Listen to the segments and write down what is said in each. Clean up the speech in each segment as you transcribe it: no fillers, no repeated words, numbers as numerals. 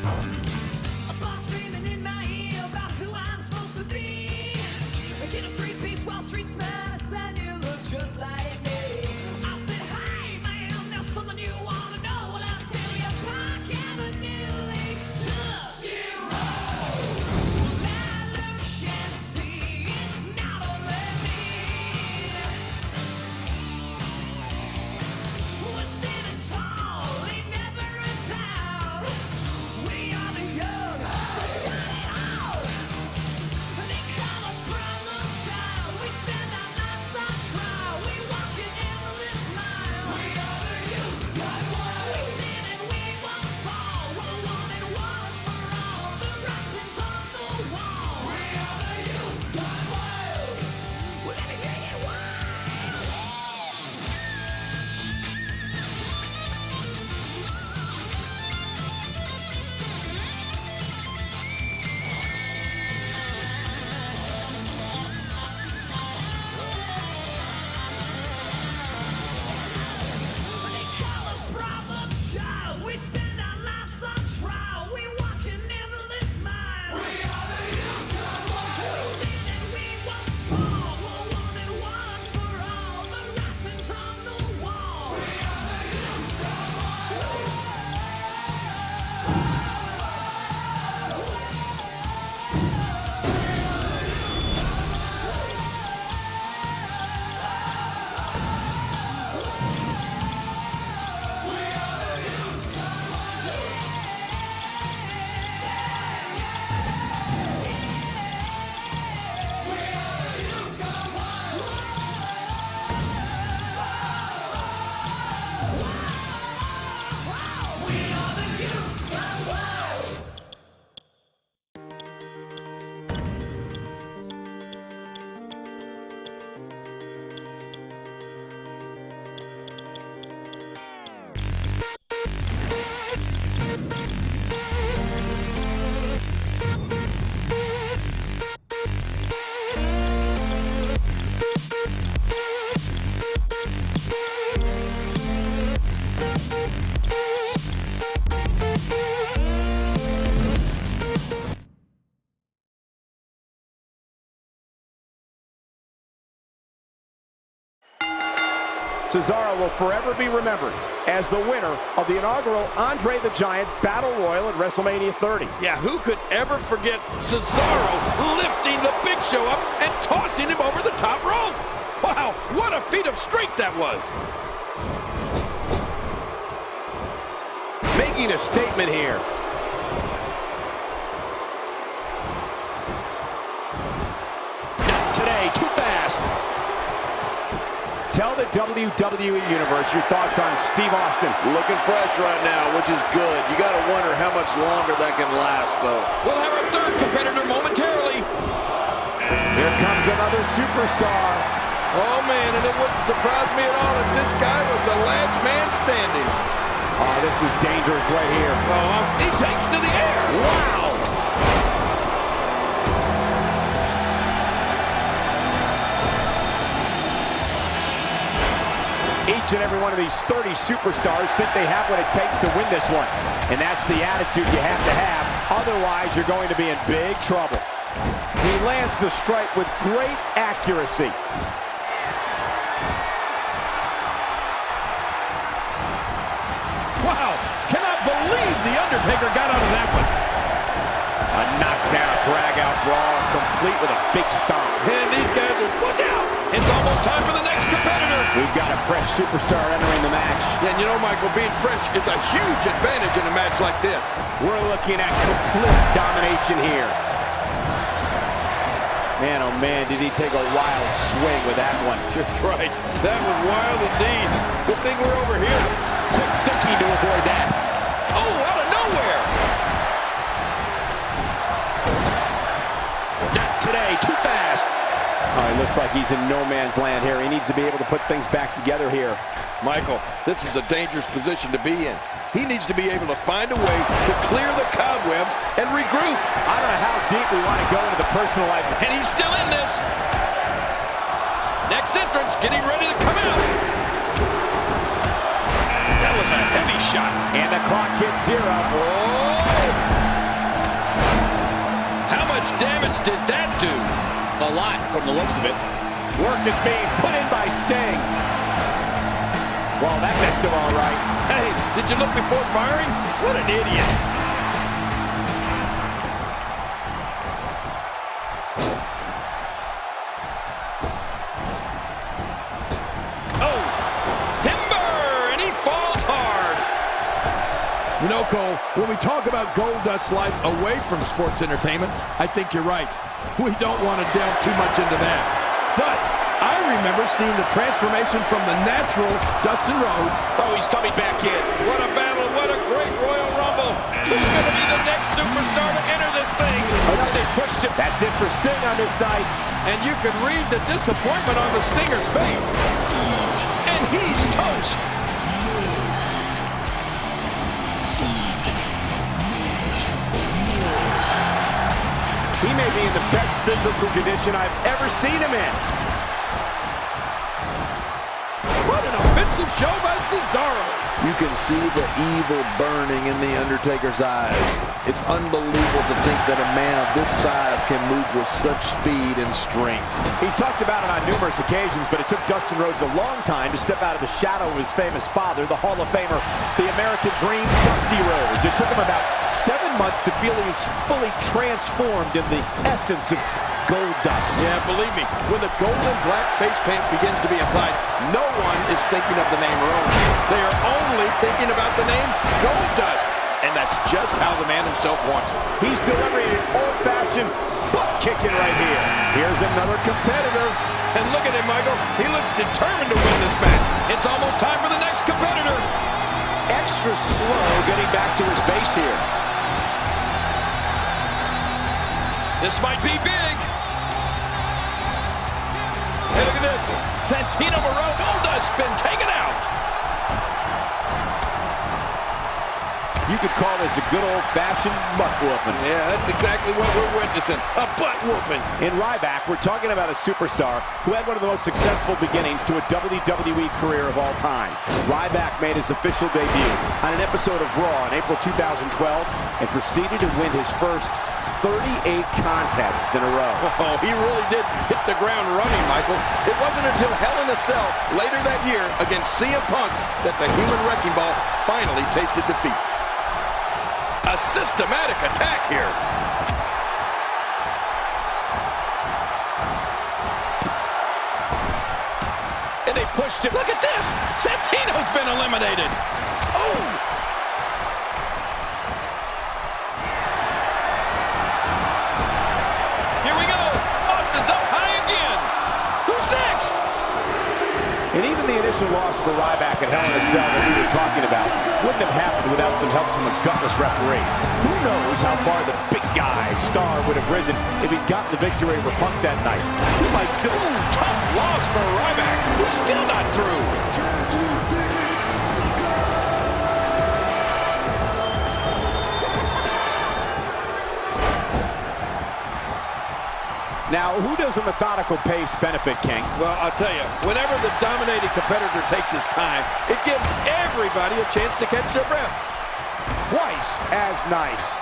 A boss screaming in my ear about who I'm supposed to be. Get a three-piece Wall Street smash, and you look just like me. I said, hey man, there's something you want to know. Well, I'll tell you, Park Avenue leads to Skid Row. Well, I look and see it's not only me. We're standing tall, ain't never a doubt. We are the young, so shout it out. They call us problem child. We spend our lives on trial. We walk an endless mile. We are the youth, run wild. We stand and we won't fall. We're one and one for all. The writing's on the wall. We are the youth, run wild. Well, let me hear you wild. They call us problem child. We spend our lives on trial. We walk an endless mile. We are the youth, run wild. We stand and we won't fall. We're one and one for all. The writing's on the wall. We are the youth, run Cesaro will forever be remembered as the winner of the inaugural Andre the Giant Battle Royal at WrestleMania 30. Yeah, who could ever forget Cesaro lifting the Big Show up and tossing him over the top rope? Wow, what a feat of strength that was. Making a statement here. Not today, too fast. Tell the WWE Universe your thoughts on Steve Austin. Looking fresh right now, which is good. You got to wonder how much longer that can last, though. We'll have our third competitor momentarily. Here comes another superstar. Oh, man, and it wouldn't surprise me at all if this guy was the last man standing. Oh, this is dangerous right here. Oh, he takes to the air. Wow! Each and every one of these 30 superstars think they have what it takes to win this one. And that's the attitude you have to have. Otherwise, you're going to be in big trouble. He lands the strike with great accuracy. Wow, cannot believe The Undertaker got out of that one. A knockdown, drag-out brawl, complete with a big stomp. And these guys are, watch out! It's almost time for the next competitor. We've got a fresh superstar entering the match. Yeah, and you know, Michael, being fresh is a huge advantage in a match like this. We're looking at complete domination here. Man, oh man, did he take a wild swing with that one. You're right. That was wild indeed. Good thing we're over here. Quick thinking to avoid that. Oh, out of nowhere. Not today, too fast. Oh, it looks like he's in no man's land here. He needs to be able to put things back together here. Michael, this is a dangerous position to be in. He needs to be able to find a way to clear the cobwebs and regroup. I don't know how deep we want to go into the personal life. And he's still in this. Next entrance, getting ready to come out. That was a heavy shot. And the clock hits 0. Oh! How much damage did that do? A lot from the looks of it. Work is being put in by Sting. Well, that missed him all right. Hey, did you look before firing? What an idiot. Oh, timber, and he falls hard. You know, Cole, when we talk about Goldust's life away from sports entertainment, I think you're right. We don't want to delve too much into that. But I remember seeing the transformation from the natural Dustin Rhodes. Oh, he's coming back in. What a battle, what a great Royal Rumble. Who's going to be the next superstar to enter this thing? Oh, no, they pushed him. That's it for Sting on this night. And you can read the disappointment on the Stinger's face. And he's toast. He may be in the best physical condition I've ever seen him in. What an offensive show by Cesaro. You can see the evil burning in The Undertaker's eyes. It's unbelievable to think that a man of this size can move with such speed and strength. He's talked about it on numerous occasions, but it took Dustin Rhodes a long time to step out of the shadow of his famous father, the Hall of Famer, the American Dream, Dusty Rhodes. It took him about 7 months to feel he was fully transformed in the essence of Goldust. Yeah, believe me, when the golden black face paint begins to be applied, no one is thinking of the name Rhodes. They are only thinking about the name Goldust. And that's just how the man himself wants it. He's delivering an old-fashioned butt kicking right here. Here's another competitor. And look at him, Michael. He looks determined to win this match. It's almost time for the next competitor. Extra slow getting back to his base here. This might be big. Hey, look at this. Santino Marella. Goldust been taken out. You could call this a good old-fashioned butt whooping. Yeah, that's exactly what we're witnessing. A butt whooping. In Ryback, we're talking about a superstar who had one of the most successful beginnings to a WWE career of all time. Ryback made his official debut on an episode of Raw in April 2012 and proceeded to win his first 38 contests in a row. Oh, he really did hit the ground running, Michael. It wasn't until Hell in a Cell later that year against CM Punk that the Human Wrecking Ball finally tasted defeat. A systematic attack here. And they pushed him. Look at this. Santino's been eliminated. Oh! Here we go. Austin's up high again. Who's next? And even the initial loss for Ryback at Hell in a Cell that we were talking about wouldn't have happened without some help from a gutless referee. Who knows how far the big guy star would have risen if he'd gotten the victory over Punk that night. He might still... Ooh, tough loss for Ryback. He's still not through. Now, who does a methodical pace benefit, King? Well, I'll tell you, whenever the dominating competitor takes his time, it gives everybody a chance to catch their breath. Twice as nice.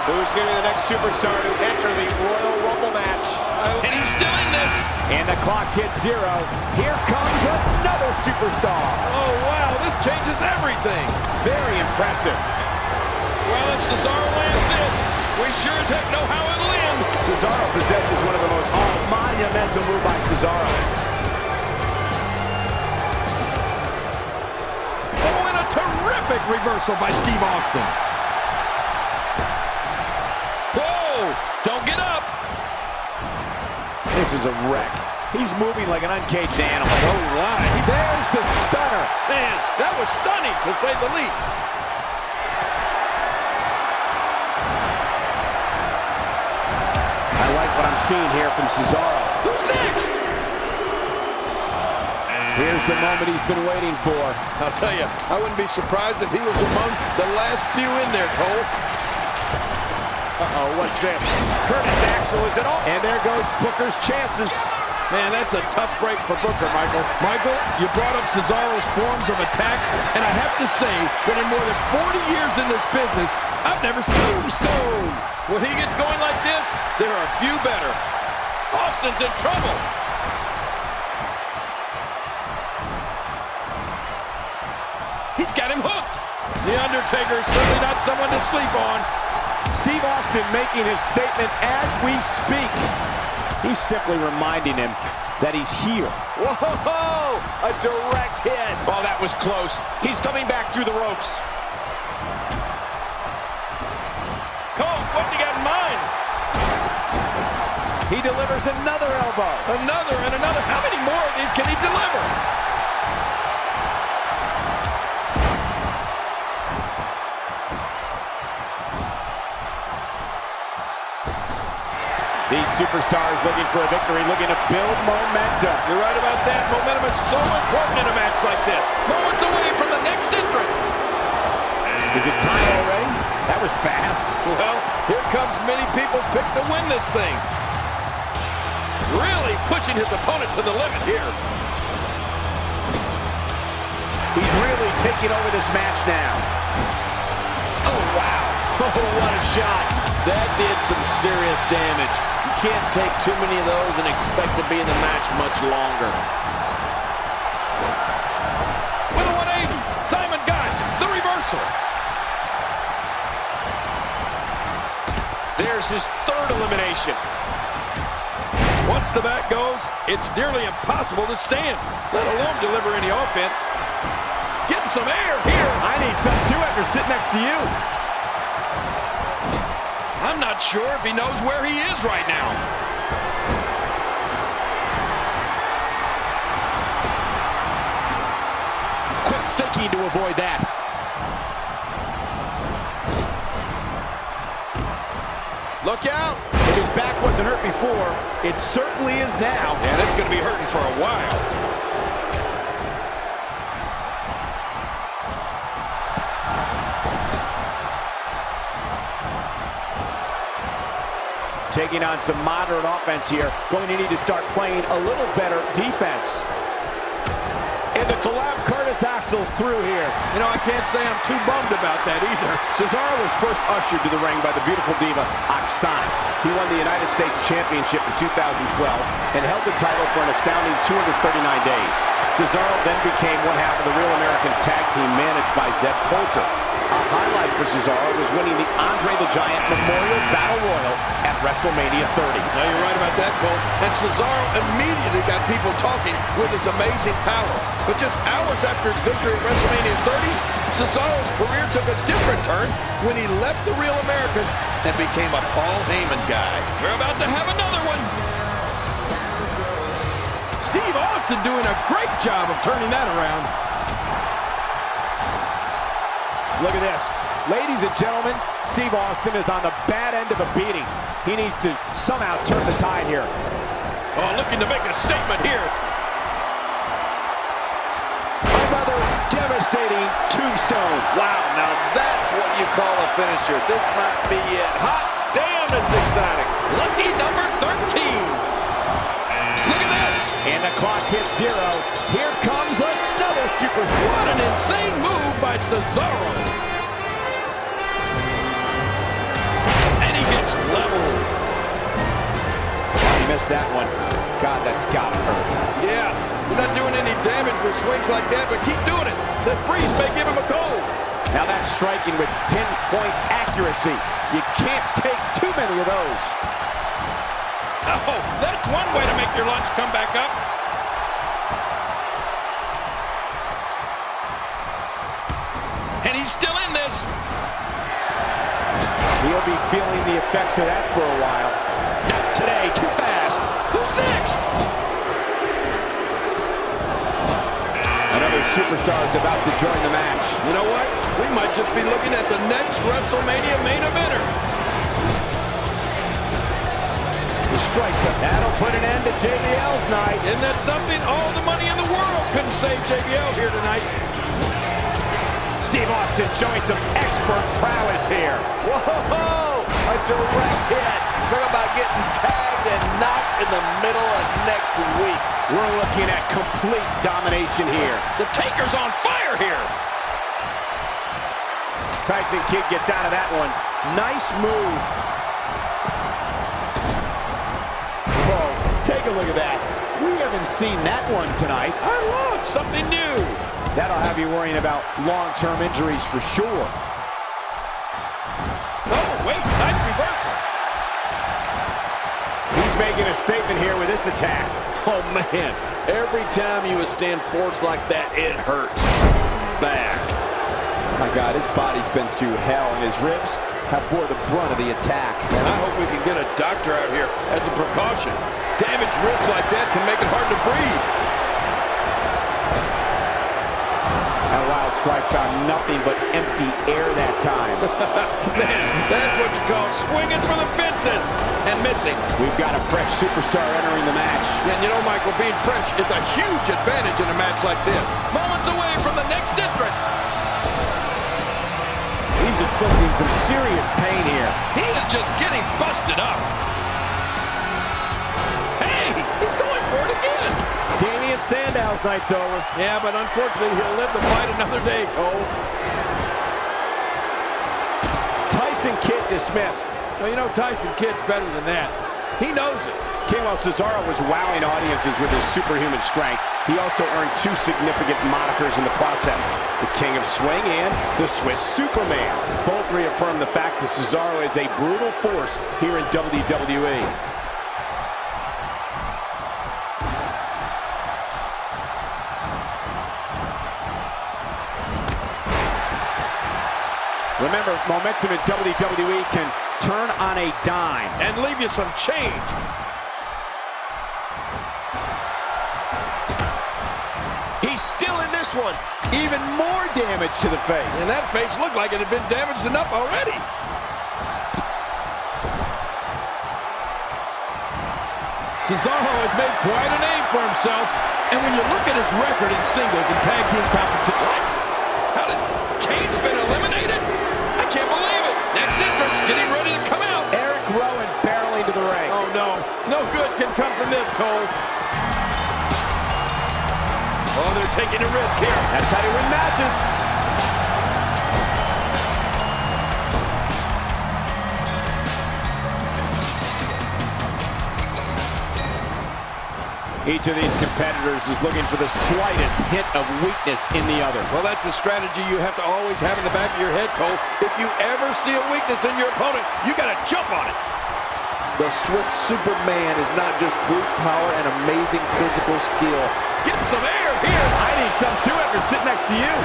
Who's going to be the next superstar to enter the Royal Rumble match? And he's still in this. And the clock hits 0. Here comes another superstar. Oh, wow, this changes everything. Very impressive. Well, if Cesaro lands this, we sure as heck know how it'll end. Cesaro possesses one of the most monumental moves by Cesaro. Oh, and a terrific reversal by Steve Austin. Whoa, don't get up. This is a wreck. He's moving like an uncaged animal. Oh, my. There's the stunner. Man, that was stunning, to say the least. I like what I'm seeing here from Cesaro. Who's next? Here's the moment he's been waiting for. I'll tell you, I wouldn't be surprised if he was among the last few in there, Cole. Uh-oh, what's this? Curtis Axel, is it all? And there goes Booker's chances. Man, that's a tough break for Booker, Michael. Michael, you brought up Cesaro's forms of attack, and I have to say that in more than 40 years in this business, I've never seen Tombstone. When he gets going like this, there are a few better. Austin's in trouble. He's got him hooked. The Undertaker is certainly not someone to sleep on. Steve Austin making his statement as we speak. He's simply reminding him that he's here. Whoa! A direct hit. Oh, that was close. He's coming back through the ropes. Cole, what's he got in mind? He delivers another elbow. Another and another. How many more of these can he deliver? These superstars looking for a victory, looking to build momentum. You're right about that. Momentum is so important in a match like this. Moments away from the next entrant. Is it time already? That was fast. Well, here comes many people's pick to win this thing. Really pushing his opponent to the limit here. He's really taking over this match now. Oh, wow. Oh, what a shot. That did some serious damage. You can't take too many of those and expect to be in the match much longer. With a 180, Simon got the reversal. There's his third elimination. Once the back goes, it's nearly impossible to stand, let alone deliver any offense. Get some air here. I need some too after sitting next to you. I'm not sure if he knows where he is right now. Quick thinking to avoid that. Look out. If his back wasn't hurt before, it certainly is now. And it's going to be hurting for a while. Taking on some moderate offense here. Going to need to start playing a little better defense. And the collab Curtis Axel's through here. You know, I can't say I'm too bummed about that either. Cesaro was first ushered to the ring by the beautiful diva, Oksana. He won the United States Championship in 2012 and held the title for an astounding 239 days. Cesaro then became one half of the Real Americans tag team managed by Zeb Coulter. A highlight for Cesaro was winning the Andre the Giant Memorial Battle Royal at WrestleMania 30. Now, you're right about that, Cole. And Cesaro immediately got people talking with his amazing power. But just hours after his victory at WrestleMania 30, Cesaro's career took a different turn when he left the Real Americans and became a Paul Heyman guy. We're about to have another one. Steve Austin doing a great job of turning that around. Look at this. Ladies and gentlemen, Steve Austin is on the bad end of a beating. He needs to somehow turn the tide here. Oh, looking to make a statement here. Another devastating tombstone. Wow, now that's what you call a finisher. This might be it. Hot damn, it's exciting. Lucky number 13. Look at this. And the clock hits 0. Here comes another superstar. What an insane move by Cesaro. And he gets leveled. He missed that one. God, that's gotta hurt. Yeah, you're not doing any damage with swings like that, but keep doing it. The breeze may give him a cold. Now that's striking with pinpoint accuracy. You can't take too many of those. Oh, that's one way to make your lunch come back up. And he's still in this. He'll be feeling the effects of that for a while. Not today, too fast. Who's next? Another superstar is about to join the match. You know what? We might just be looking at the next WrestleMania main eventer. He strikes him. That'll put an end to JBL's night. Isn't that something? All the money in the world couldn't save JBL here tonight. Steve Austin showing some expert prowess here. Whoa, a direct hit. Talk about getting tagged and knocked in the middle of next week. We're looking at complete domination here. The Taker's on fire here. Tyson Kidd gets out of that one. Nice move. Whoa, take a look at that. We haven't seen that one tonight. I love something new. That'll have you worrying about long-term injuries for sure. Oh, wait, nice reversal. He's making a statement here with this attack. Oh, man. Every time you withstand force like that, it hurts. Bad. My God, his body's been through hell, and his ribs have bore the brunt of the attack. And I hope we can get a doctor out here as a precaution. Damaged ribs like that can make it hard to breathe. That wild strike found nothing but empty air that time. Man, that's what you call swinging for the fences and missing. We've got a fresh superstar entering the match. And you know, Michael, being fresh is a huge advantage in a match like this. Moments away from the next entrant. He's inflicting some serious pain here. He is just getting busted up. Hey, he's going for it again. Damian Sandow's night's over. Yeah, but unfortunately, he'll live to fight another day, Cole. Tyson Kidd dismissed. Well, you know, Tyson Kidd's better than that. He knows it. King, while Cesaro was wowing audiences with his superhuman strength, he also earned two significant monikers in the process. The King of Swing and the Swiss Superman. Both reaffirm the fact that Cesaro is a brutal force here in WWE. Remember, momentum in WWE can turn on a dime. And leave you some change. He's still in this one. Even more damage to the face. And that face looked like it had been damaged enough already. Cesaro has made quite a name for himself. And when you look at his record in singles and tag team competition... What? How did... Kane's been eliminated? I can't believe it. Next entrant's getting ready to come out. Eric Rowan barreling to the ring. Oh, no. No good can come from this, Cole. Oh, they're taking a risk here. That's how you win matches. Each of these competitors is looking for the slightest hint of weakness in the other. Well, that's a strategy you have to always have in the back of your head, Cole. If you ever see a weakness in your opponent, you got to jump on it. The Swiss Superman is not just brute power and amazing physical skill. Get him some air here. I need some too after sitting next to you.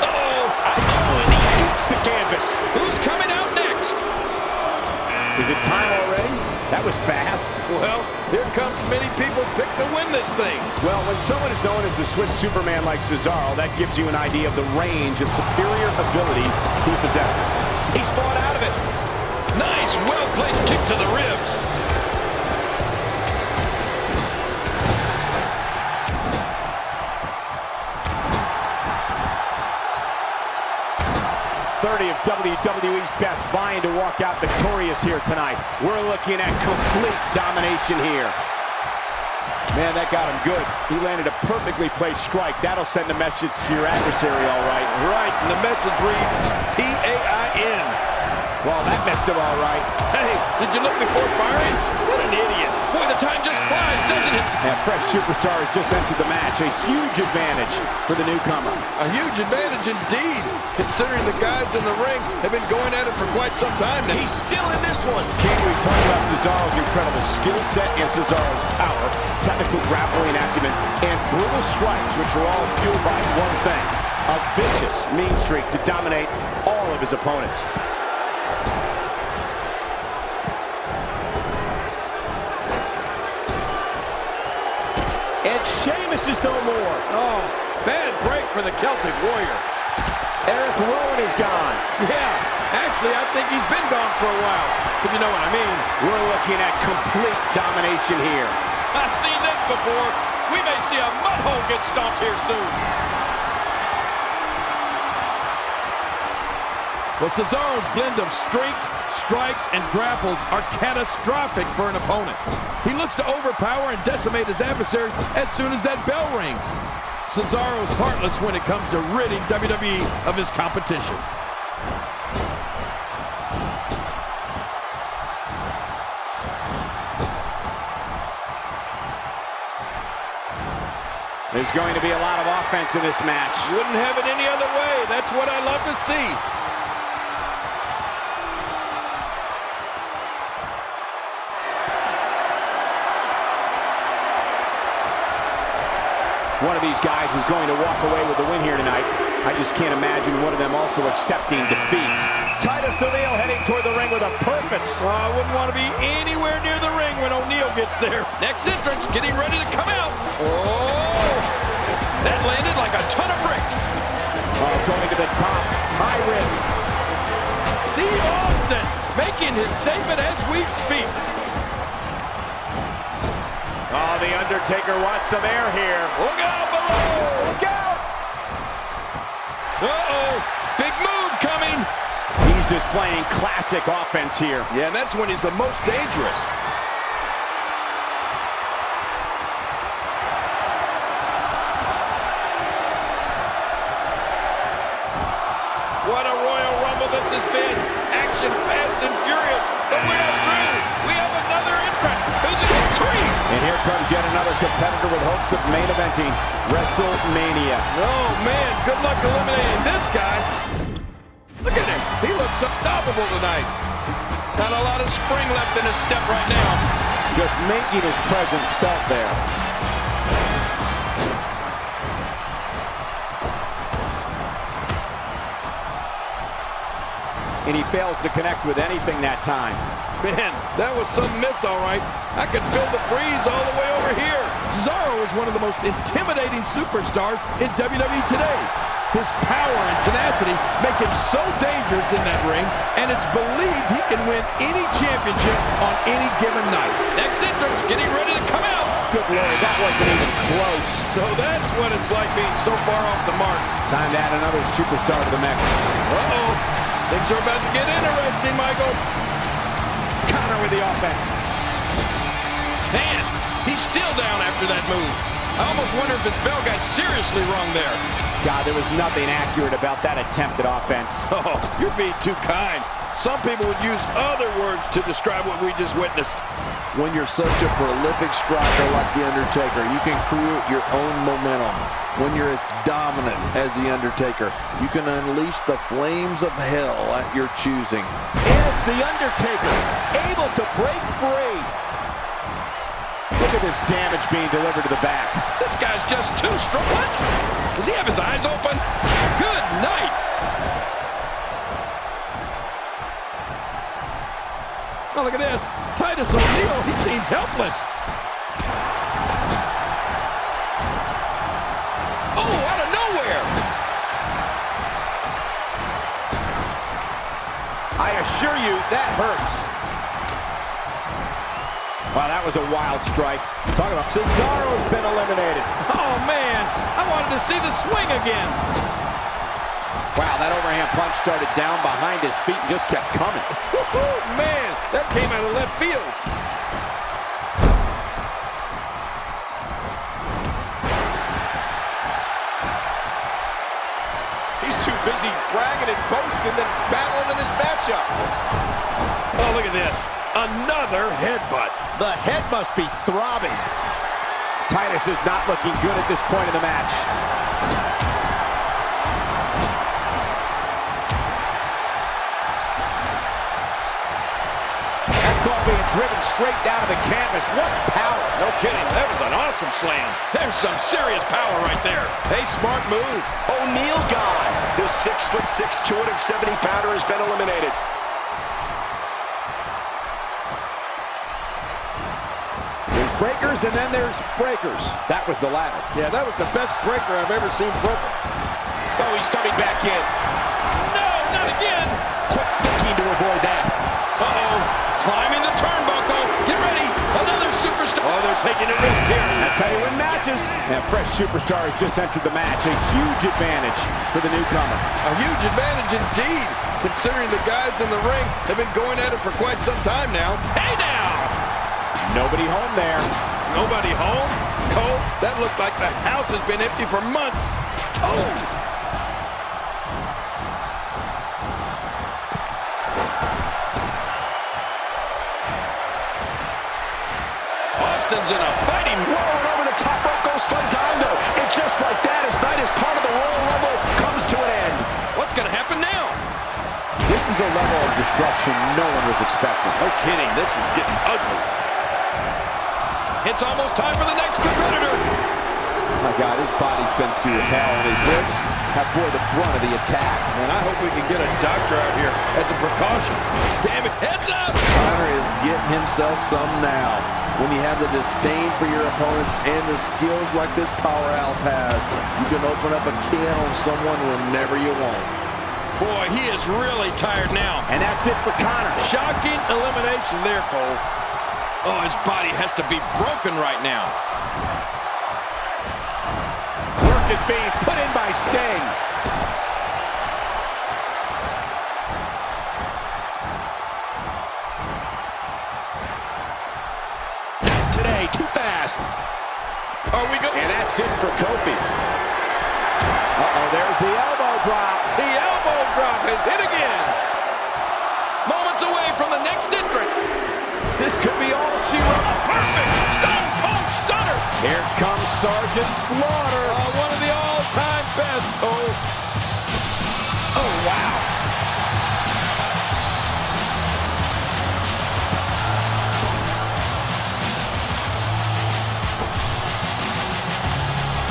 And he eats the canvas. Who's coming out next? Is it time already? That was fast. Well, here comes many people's pick to win this thing. Well, when someone is known as the Swiss Superman like Cesaro, that gives you an idea of the range and superior abilities he possesses. He's fought out of it. Nice, well-placed kick to the ribs. Of WWE's best vying to walk out victorious here tonight. We're looking at complete domination here. Man, that got him good. He landed a perfectly placed strike. That'll send a message to your adversary, all right. Right, and the message reads P-A-I-N. Well, that messed him all right. Hey, did you look before firing? What an idiot. Boy, the time just flies, doesn't it? And fresh superstar has just entered the match. A huge advantage for the newcomer. A huge advantage indeed, considering the guys in the ring have been going at it for quite some time now. He's still in this one. King, we've talked about Cesaro's incredible skill set and Cesaro's power, technical grappling acumen, and brutal strikes, which are all fueled by one thing: a vicious mean streak to dominate all of his opponents. And Sheamus is no more. Oh, bad break for the Celtic Warrior. Eric Rowan is gone. Yeah, actually, I think he's been gone for a while, if you know what I mean. We're looking at complete domination here. I've seen this before. We may see a mud hole get stomped here soon. Well, Cesaro's blend of strength, strikes, and grapples are catastrophic for an opponent. He looks to overpower and decimate his adversaries as soon as that bell rings. Cesaro's heartless when it comes to ridding WWE of his competition. There's going to be a lot of offense in this match. Wouldn't have it any other way. That's what I love to see. One of these guys is going to walk away with the win here tonight. I just can't imagine one of them also accepting defeat. Titus O'Neil heading toward the ring with a purpose. I wouldn't want to be anywhere near the ring when O'Neil gets there. Next entrance, getting ready to come out. Oh! That landed like a ton of bricks. Oh, going to the top. High risk. Steve Austin making his statement as we speak. Oh, The Undertaker wants some air here. Look out below! Look out! Uh-oh! Big move coming! He's displaying classic offense here. Yeah, and that's when he's the most dangerous. What a Royal Rumble this has been. Action fast and furious, but we're not through. We have another entrant. Who's in the tree? And here comes yet another competitor with hopes of main eventing WrestleMania. Oh, man, good luck eliminating this guy. Look at him. He looks unstoppable tonight. Not a lot of spring left in his step right now. Just making his presence felt there. And he fails to connect with anything that time. Man, that was some miss, all right. I could feel the breeze all the way over here. Cesaro is one of the most intimidating superstars in WWE today. His power and tenacity make him so dangerous in that ring, and it's believed he can win any championship on any given night. Next entrance, getting ready to come out. Good Lord, that wasn't even close. So that's what it's like being so far off the mark. Time to add another superstar to the mix. Uh-oh. Things are about to get interesting, Michael. Counter with the offense. Man, he's still down after that move. I almost wonder if his bell got seriously wrong there. God, there was nothing accurate about that attempt at offense. Oh, you're being too kind. Some people would use other words to describe what we just witnessed. When you're such a prolific striker like The Undertaker, you can create your own momentum. When you're as dominant as The Undertaker, you can unleash the flames of hell at your choosing. And it's The Undertaker, able to break free. Look at this damage being delivered to the back. This guy's just too strong. What? Does he have his eyes open? Good night. Oh, look at this. Titus O'Neil, he seems helpless. Oh, out of nowhere. I assure you, that hurts. Wow, that was a wild strike. Talk about Cesaro's been eliminated. Oh, man. I wanted to see the swing again. Wow, that overhand punch started down behind his feet and just kept coming. Woo-hoo, man, that came out of left field. He's too busy bragging and boasting than battling in this matchup. Oh, look at this. Another headbutt. The head must be throbbing. Titus is not looking good at this point in the match. That's called being driven straight down to the canvas. What power. No kidding. That was an awesome slam. There's some serious power right there. Hey, smart move. O'Neil gone. This 6'6", 270-pounder has been eliminated. There's breakers and then there's breakers. That was the latter. Yeah, that was the best breaker I've ever seen broken. Oh, he's coming back in. No, not again. Quick thinking to avoid that. Uh-oh. Climbing the turnbuckle. Get ready. Another superstar Oh, they're taking a risk here. That's how you win matches. And fresh superstar has just entered the match. A huge advantage for the newcomer. A huge advantage indeed, considering the guys in the ring have been going at it for quite some time now. Hey now! Nobody home there. Nobody home? Cole, that looked like the house has been empty for months. Oh! Austin's in a fighting. Whoa, and over the top rope goes Fandango. And just like that, his night as part of the Royal Rumble comes to an end. What's going to happen now? This is a level of destruction no one was expecting. No kidding, this is getting ugly. It's almost time for the next competitor. Oh my God, his body's been through hell, and his ribs have bore the brunt of the attack. And I hope we can get a doctor out here as a precaution. Damn it, heads up! Connor is getting himself some now. When you have the disdain for your opponents and the skills like this powerhouse has, you can open up a can on someone whenever you want. Boy, he is really tired now. And that's it for Connor. Shocking elimination there, Cole. Oh, his body has to be broken right now. Work is being put in by Sting. Today, too fast. Are we going? And that's it for Kofi. Uh-oh, there's the elbow drop. The elbow drop is hit again. Moments away from the next entrant. This could be all she wrote. Perfect. Stone Cold Stunner. Here comes Sergeant Slaughter. One of the all-time best. Oh, wow.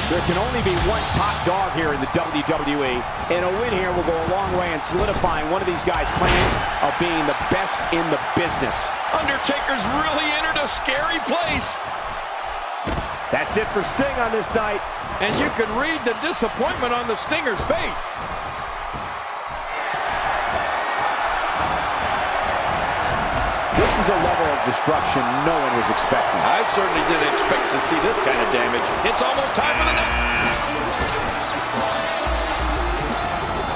There can only be one top dog here in the WWE, and a win here will go a long way in solidifying one of these guys' claims of being the best in the business. Undertaker's really entered a scary place. That's it for Sting on this night. And you can read the disappointment on the Stinger's face. This is a level of destruction no one was expecting. I certainly didn't expect to see this kind of damage. It's almost time for the next.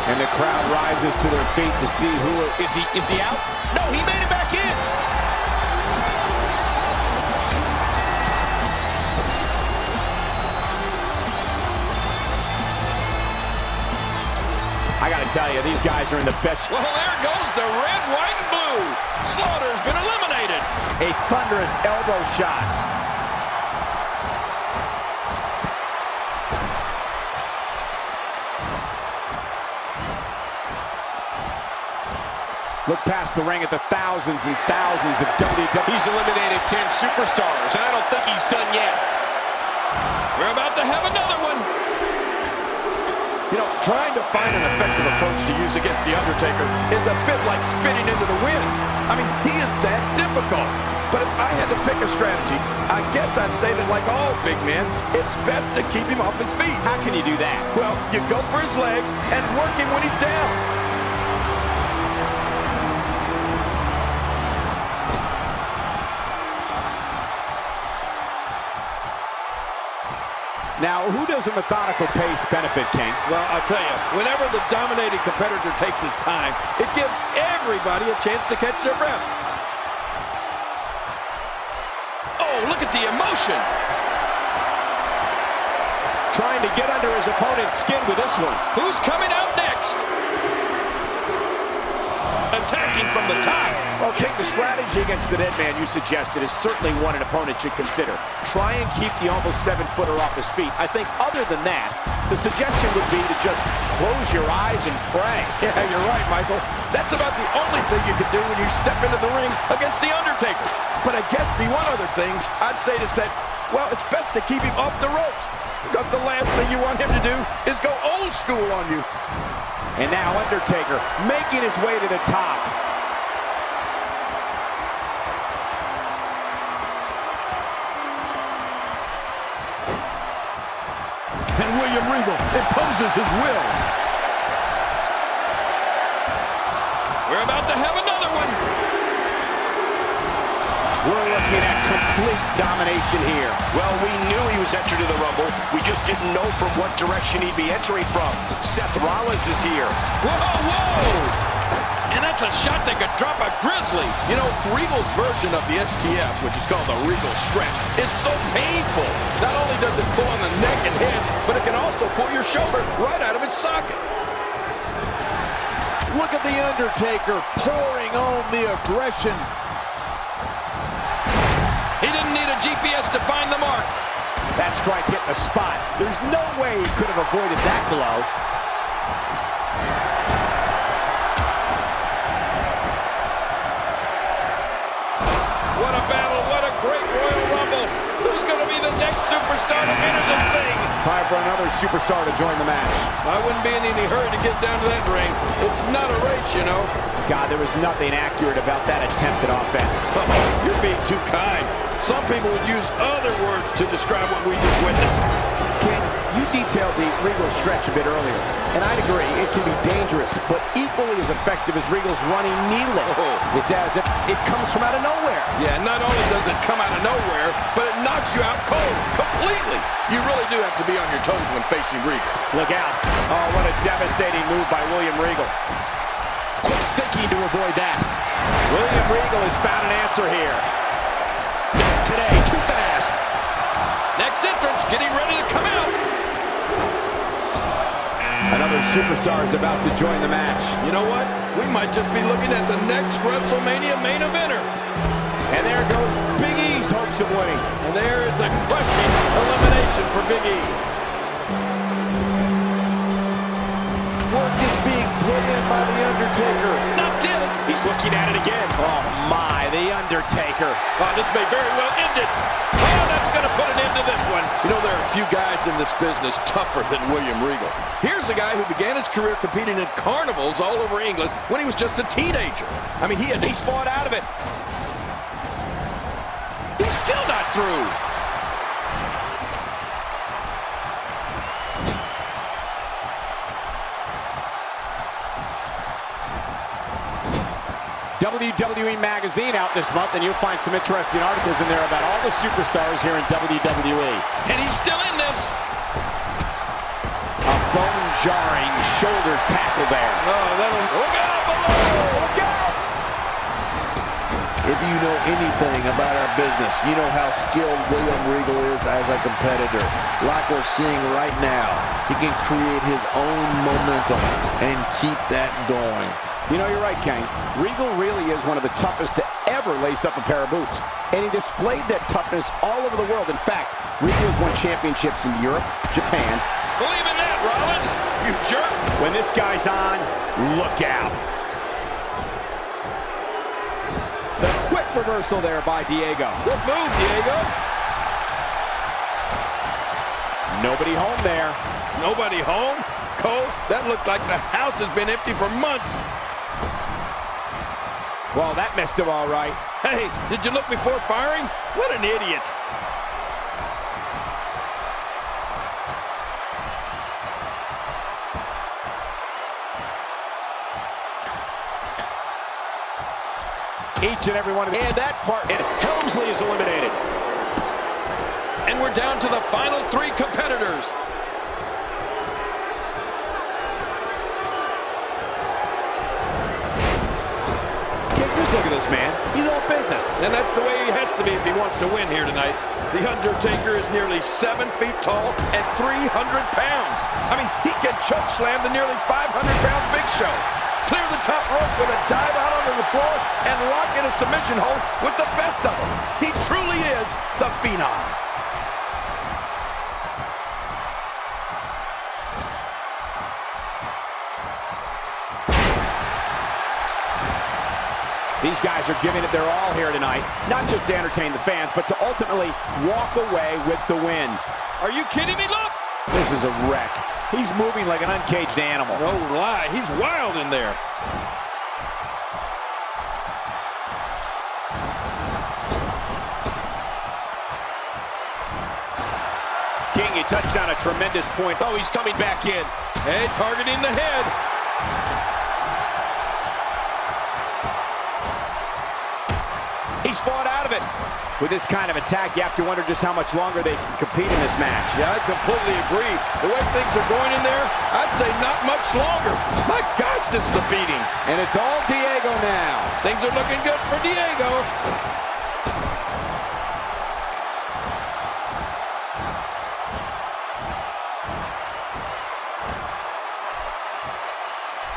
And the crowd rises to their feet to see who it is. Is he out? No, he made it back in. I gotta tell you, these guys are in the best. Well, there goes the red, white, and blue. Slaughter's been eliminated. A thunderous elbow shot. Look past the ring at the thousands and thousands of WWE. He's eliminated 10 superstars, and I don't think he's done yet. We're about to have another one. You know, trying to find an effective approach to use against The Undertaker is a bit like spitting into the wind. I mean, he is that difficult. But if I had to pick a strategy, I guess I'd say that like all big men, it's best to keep him off his feet. How can you do that? Well, you go for his legs and work him when he's down. Now, who does a methodical pace benefit, King? Well, I'll tell you, whenever the dominating competitor takes his time, it gives everybody a chance to catch their breath. Oh, look at the emotion. Trying to get under his opponent's skin with this one. Who's coming out next? Attacking from the top. Well, King, the strategy against the dead man you suggested is certainly one an opponent should consider. Try and keep the almost 7-footer off his feet. I think other than that, the suggestion would be to just close your eyes and pray. Yeah, you're right, Michael. That's about the only thing you can do when you step into the ring against The Undertaker. But I guess the one other thing I'd say is that, well, it's best to keep him off the ropes, because the last thing you want him to do is go old school on you. And now Undertaker making his way to the top. And William Regal imposes his will. We're about to have another one. We're looking at complete domination here. Well, we knew he was entering the Rumble. We just didn't know from what direction he'd be entering from. Seth Rollins is here. Whoa, whoa! And that's a shot that could drop a grizzly. You know, Regal's version of the STF, which is called the Regal Stretch, is so painful. Not only does it pull on the neck and head, but it can also pull your shoulder right out of its socket. Look at The Undertaker pouring on the aggression. He didn't need a GPS to find the mark. That strike hit the spot. There's no way he could have avoided that blow. What a battle, what a great Royal Rumble. Who's going to be the next superstar to enter this thing? Time for another superstar to join the match. I wouldn't be in any hurry to get down to that ring. It's not a race, you know. God, there was nothing accurate about that attempt at offense. Oh, you're being too kind. Some people would use other words to describe what we just witnessed. King, you detailed the Regal Stretch a bit earlier, and I'd agree, it can be dangerous, but equally as effective as Regal's running knee lift. Oh. It's as if it comes from out of nowhere. Yeah, not only does it come out of nowhere, but it knocks you out cold, completely. You really do have to be on your toes when facing Regal. Look out. Oh, what a devastating move by William Regal. Quick thinking to avoid that. William Regal has found an answer here. Today, too fast. Next entrance, getting ready to come out. Another superstar is about to join the match. You know what? We might just be looking at the next WrestleMania main eventer. And there goes Big E's hopes of winning. And there is a crushing elimination for Big E. Work is being put in by The Undertaker. Not this. He's looking at it again. Oh my, The Undertaker. Oh, this may very well end it. Oh, that's going to put an end to this one. You know, there are a few guys in this business tougher than William Regal. Here's a guy who began his career competing in carnivals all over England when he was just a teenager. I mean, he's fought out of it. He's still not through. WWE Magazine out this month, and you'll find some interesting articles in there about all the superstars here in WWE. And he's still in this. A bone-jarring shoulder tackle there. Oh, that'll... Look out below! Look out! If you know anything about our business, you know how skilled William Regal is as a competitor. Like we're seeing right now, he can create his own momentum and keep that going. You know, you're right, King. Regal really is one of the toughest to ever lace up a pair of boots. And he displayed that toughness all over the world. In fact, Regal has won championships in Europe, Japan. Believe in that, Rollins, you jerk. When this guy's on, look out. The quick reversal there by Diego. Good move, Diego. Nobody home there. Nobody home? Cole, that looked like the house has been empty for months. Well, that missed him all right. Hey, did you look before firing? What an idiot. Each and every one of them. And that part, and Helmsley is eliminated. And we're down to the final three competitors. Just look at this man. He's all business. And that's the way he has to be if he wants to win here tonight. The Undertaker is nearly 7 feet tall and 300 pounds. I mean, he can choke slam the nearly 500-pound Big Show. Clear the top rope with a dive out onto the floor and lock in a submission hold with the best of them. He truly is the Phenom. These guys are giving it their all here tonight, not just to entertain the fans, but to ultimately walk away with the win. Are you kidding me? Look! This is a wreck. He's moving like an uncaged animal. No lie, he's wild in there. King, he touched on a tremendous point. Oh, he's coming back in. Hey, targeting the head. He's fought out of of it. With this kind of attack, you have to wonder just how much longer they can compete in this match. Yeah, I completely agree. The way things are going in there, I'd say not much longer. My gosh, this is a beating. And it's all Diego now. Things are looking good for Diego.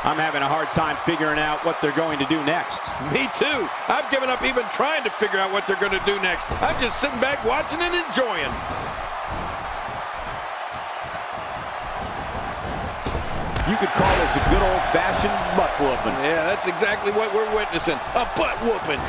I'm having a hard time figuring out what they're going to do next. Me too. I've given up even trying to figure out what they're going to do next. I'm just sitting back watching and enjoying. You could call this a good old-fashioned butt whooping. Yeah, that's exactly what we're witnessing. A butt whooping.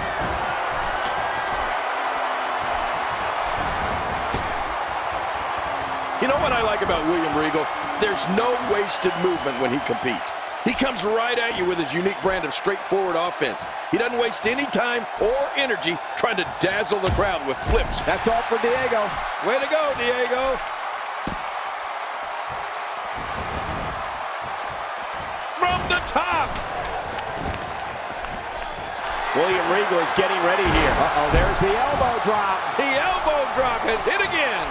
You know what I like about William Regal? There's no wasted movement when he competes. He comes right at you with his unique brand of straightforward offense. He doesn't waste any time or energy trying to dazzle the crowd with flips. That's all for Diego. Way to go, Diego. From the top. William Regal is getting ready here. Uh-oh, there's the elbow drop. The elbow drop has hit again.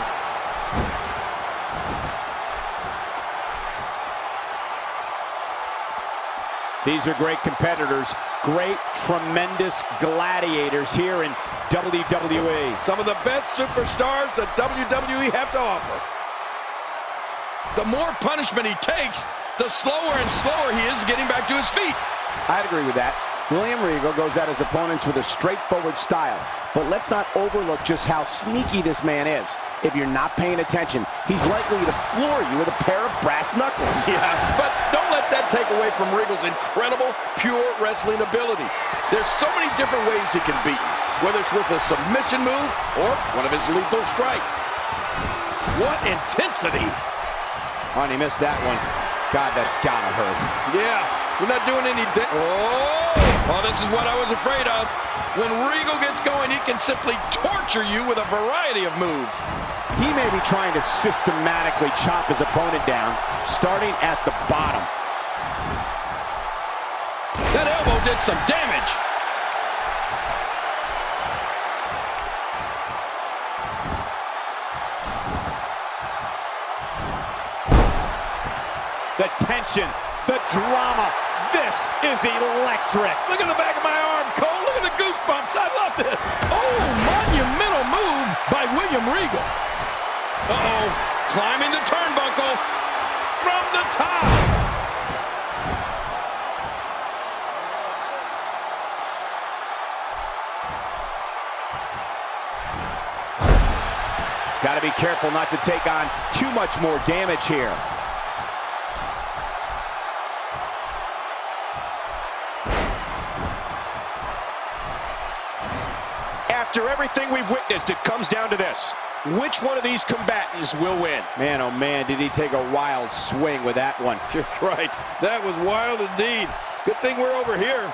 These are great competitors, great, tremendous gladiators here in WWE. Some of the best superstars that WWE have to offer. The more punishment he takes, the slower and slower he is getting back to his feet. I'd agree with that. William Regal goes at his opponents with a straightforward style, but let's not overlook just how sneaky this man is. If you're not paying attention, he's likely to floor you with a pair of brass knuckles. Yeah, but don't let that take away from Regal's incredible, pure wrestling ability. There's so many different ways he can beat you, whether it's with a submission move or one of his lethal strikes. What intensity! Oh, and he missed that one. God, that's gotta hurt. Yeah, we're not doing any Oh, this is what I was afraid of. When Regal gets going, he can simply torture you with a variety of moves. He may be trying to systematically chop his opponent down, starting at the bottom. That elbow did some damage. The tension, the drama. This is electric. Look at the back of my arm, Cole. Look at the goosebumps. I love this. Oh, monumental move by William Regal. Uh-oh. Climbing the turnbuckle from the top. Got to be careful not to take on too much more damage here. After everything we've witnessed, it comes down to this. Which one of these combatants will win? Man, oh man, did he take a wild swing with that one. You're right. That was wild indeed. Good thing we're over here.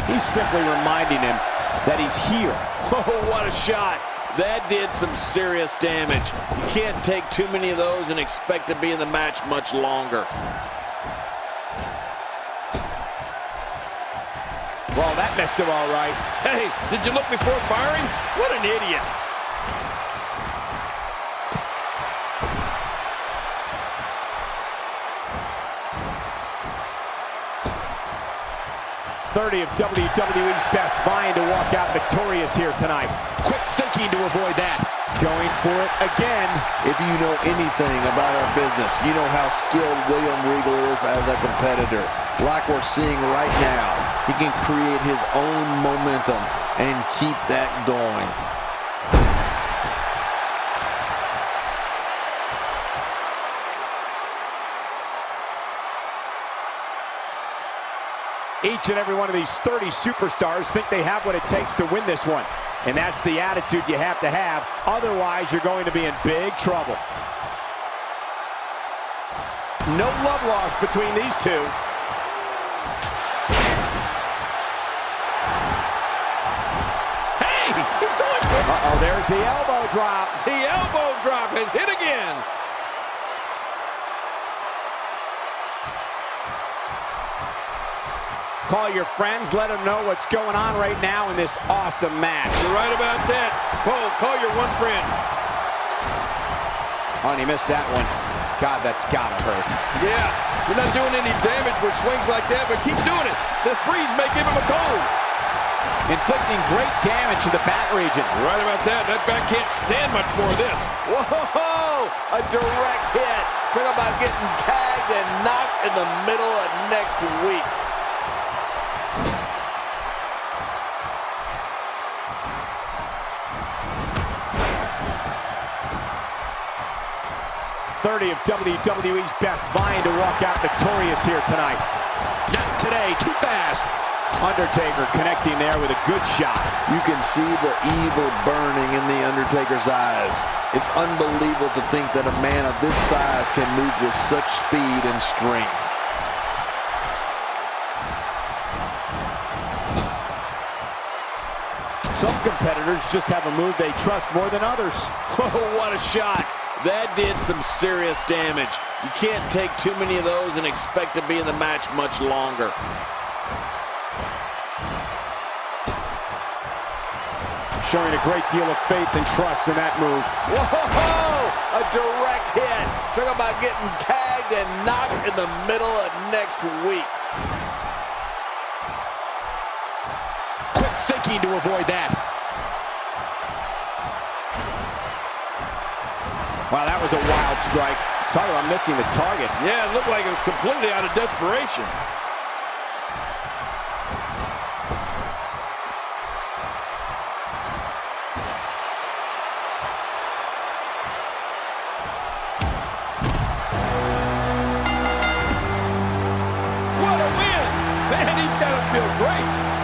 He's simply reminding him that he's here. Oh, what a shot. That did some serious damage. You can't take too many of those and expect to be in the match much longer. Well, that missed him all right. Hey, did you look before firing? What an idiot. 30 of WWE's best, vying to walk out victorious here tonight. Quick thinking to avoid that. Going for it again. If you know anything about our business, you know how skilled William Regal is as a competitor. Like we're seeing right now, he can create his own momentum and keep that going. Each and every one of these 30 superstars think they have what it takes to win this one. And that's the attitude you have to have. Otherwise, you're going to be in big trouble. No love lost between these two. Hey, he's going for it. Uh-oh, there's the elbow drop. The elbow drop has hit again. Call your friends, let them know what's going on right now in this awesome match. You're right about that. Cole, call your one friend. Oh, and he missed that one. God, that's gotta hurt. Yeah, you're not doing any damage with swings like that, but keep doing it. The breeze may give him a cold. Inflicting great damage to the back region. You're right about that. That back can't stand much more of this. Whoa! A direct hit. Talk about getting tagged and knocked in the middle of next week. 30 of WWE's best, vying to walk out victorious here tonight. Not today, too fast. Undertaker connecting there with a good shot. You can see the evil burning in the Undertaker's eyes. It's unbelievable to think that a man of this size can move with such speed and strength. Some competitors just have a move they trust more than others. Oh, what a shot. That did some serious damage. You can't take too many of those and expect to be in the match much longer. Showing a great deal of faith and trust in that move. Whoa! A direct hit. Talk about getting tagged and knocked in the middle of next week. Quick thinking to avoid that. Wow, that was a wild strike. Talk about missing the target. Yeah, it looked like it was completely out of desperation. What a win! Man, he's got to feel great.